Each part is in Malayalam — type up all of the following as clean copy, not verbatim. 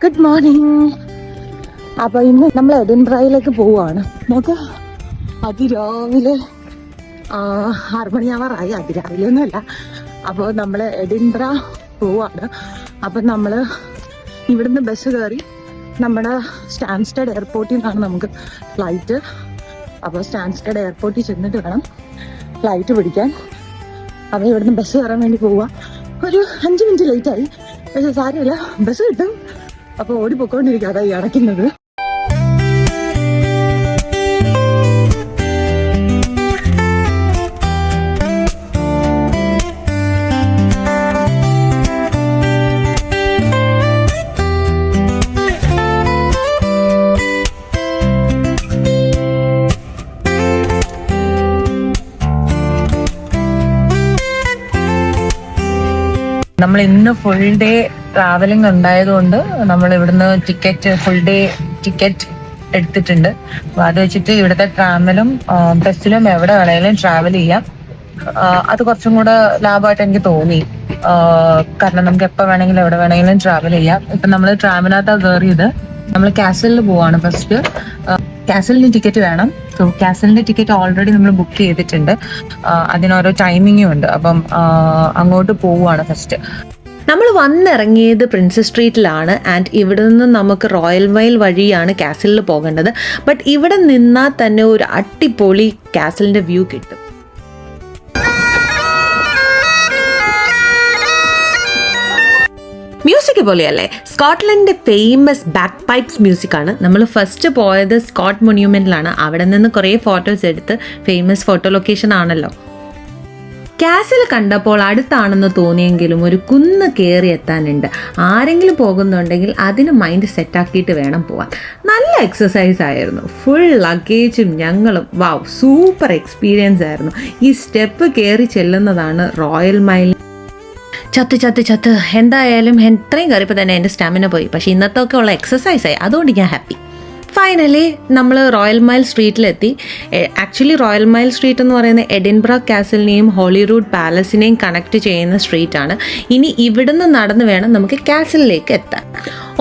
Good morning. അപ്പോൾ ഇന്ന് നമ്മൾ എഡിൻബ്രയിലേക്ക് പോവുകയാണ്. നമുക്ക് അതിരാവിലെ 6 മണിയാവാറായി. അതിരാവിലെ ഒന്നുമല്ല. അപ്പോൾ നമ്മൾ എഡിൻബ്ര പോവാണ്. അപ്പം നമ്മൾ ഇവിടുന്ന് ബസ് കയറി നമ്മുടെ സ്റ്റാൻസ്റ്റഡ് എയർപോർട്ടിൽ നിന്നാണ് നമുക്ക് ഫ്ലൈറ്റ്. അപ്പോൾ സ്റ്റാൻസ്റ്റഡ് എയർപോർട്ടിൽ ചെന്നിട്ട് വേണം ഫ്ലൈറ്റ് പിടിക്കാൻ. അപ്പോൾ ഇവിടുന്ന് ബസ് കയറാൻ വേണ്ടി പോവുക. ഒരു 5 മിനിറ്റ് ലേറ്റായി, പക്ഷെ സാരമില്ല, ബസ് കിട്ടും. അപ്പോൾ ഓടിപ്പോയിക്കൊണ്ടിരിക്കുക. അതായി അടയ്ക്കുന്നത്. നമ്മൾ ഇന്ന് ഫുൾ ഡേ ട്രാവലിംഗ് ഉണ്ടായതുകൊണ്ട് നമ്മൾ ഇവിടുന്ന് ഫുൾ ഡേ ടിക്കറ്റ് എടുത്തിട്ടുണ്ട്. അപ്പൊ അത് വെച്ചിട്ട് ഇവിടുത്തെ ട്രാമിലും ബസ്സിലും എവിടെ വേണമെങ്കിലും ട്രാവൽ ചെയ്യാം. അത് കുറച്ചും കൂടെ ലാഭമായിട്ട് എനിക്ക് തോന്നി. കാരണം നമുക്ക് എപ്പോൾ വേണമെങ്കിലും എവിടെ വേണമെങ്കിലും ട്രാവൽ ചെയ്യാം. ഇപ്പൊ നമ്മൾ ട്രാമിനകത്ത് കയറിയത് നമ്മൾ കാസലിൽ പോവാണ്. ഫസ്റ്റ് കാസലിന് ടിക്കറ്റ് വേണം. സോ കാസലിന്റെ ടിക്കറ്റ് ഓൾറെഡി നമ്മൾ ബുക്ക് ചെയ്തിട്ടുണ്ട്. അതിനോരോ ടൈമിങ്ങും ഉണ്ട്. അപ്പം അങ്ങോട്ട് പോവുകയാണ് ഫസ്റ്റ്. നമ്മൾ വന്നിറങ്ങിയത് പ്രിൻസസ് സ്ട്രീറ്റിലാണ്. ആൻഡ് ഇവിടെ നിന്ന് നമുക്ക് റോയൽ മൈൽ വഴിയാണ് കാസലിൽ പോകേണ്ടത്. ബട്ട് ഇവിടെ നിന്നാൽ തന്നെ ഒരു അടിപൊളി കാസലിന്റെ വ്യൂ കിട്ടും. മ്യൂസിക് പോലെയല്ലേ? സ്കോട്ട്ലൻഡിന്റെ ഫേമസ് ബാക്ക് പൈപ്സ് മ്യൂസിക്കാണ്. നമ്മൾ ഫസ്റ്റ് പോയത് സ്കോട്ട് മൊണ്യൂമെന്റിലാണ്. അവിടെ നിന്ന് കുറേ ഫോട്ടോസ് എടുത്ത്, ഫേമസ് ഫോട്ടോ ലൊക്കേഷൻ ആണല്ലോ. കാസിൽ കണ്ടപ്പോൾ അടുത്താണെന്ന് തോന്നിയെങ്കിലും ഒരു കുന്ന് കയറി എത്താനുണ്ട്. ആരെങ്കിലും പോകുന്നുണ്ടെങ്കിൽ അതിന് മൈൻഡ് സെറ്റാക്കിയിട്ട് വേണം പോവാൻ. നല്ല എക്സസൈസ് ആയിരുന്നു. ഫുൾ ലഗേജും ഞങ്ങളും വാവ്, സൂപ്പർ എക്സ്പീരിയൻസ് ആയിരുന്നു. ഈ സ്റ്റെപ്പ് കയറി ചെല്ലുന്നതാണ് റോയൽ മൈൽ. ചത്ത് എന്തായാലും എത്രയും കയറിയപ്പോൾ തന്നെ എൻ്റെ സ്റ്റാമിന പോയി. പക്ഷേ ഇന്നത്തെ ഒക്കെ ഉള്ള എക്സസൈസായി, അതുകൊണ്ട് ഞാൻ ഹാപ്പി. ഫൈനലി നമ്മൾ റോയൽ മൈൽ സ്ട്രീറ്റിലെത്തി. ആക്ച്വലി റോയൽ മൈൽ സ്ട്രീറ്റ് എന്ന് പറയുന്നത് എഡിൻബ്ര കാസലിനെയും ഹോളിറൂഡ് പാലസിനെയും കണക്ട് ചെയ്യുന്ന സ്ട്രീറ്റാണ്. ഇനി ഇവിടുന്ന് നടന്ന് വേണം നമുക്ക് കാസലിലേക്ക് എത്താൻ.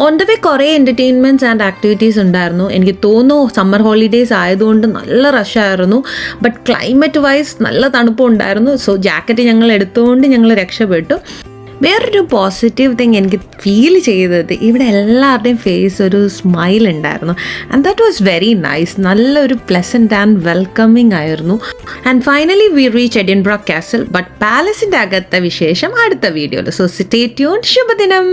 ഓൺ ദ വേ കുറേ എൻ്റർടൈൻമെൻറ്റ്സ് ആൻഡ് ആക്ടിവിറ്റീസ് ഉണ്ടായിരുന്നു. എനിക്ക് തോന്നുന്നു സമ്മർ ഹോളിഡേയ്സ് ആയതുകൊണ്ട് നല്ല റഷായിരുന്നു. ബട്ട് ക്ലൈമറ്റ് വൈസ് നല്ല തണുപ്പുണ്ടായിരുന്നു. സോ ജാക്കറ്റ് ഞങ്ങൾ എടുത്തുകൊണ്ട് ഞങ്ങൾ രക്ഷപ്പെട്ടു. വേറൊരു പോസിറ്റീവ് തിങ് എനിക്ക് ഫീൽ ചെയ്തത്, ഇവിടെ എല്ലാവരുടെയും ഫേസ് ഒരു സ്മൈൽ ഉണ്ടായിരുന്നു. And that was very nice. നല്ലൊരു പ്ലസൻറ്റ് ആൻഡ് വെൽക്കമിങ് ആയിരുന്നു. And finally we reach Edinburgh castle. But പാലസിൻ്റെ അകത്തെ വിശേഷം അടുത്ത വീഡിയോയിൽ. So stay tune. ശുഭദിനം.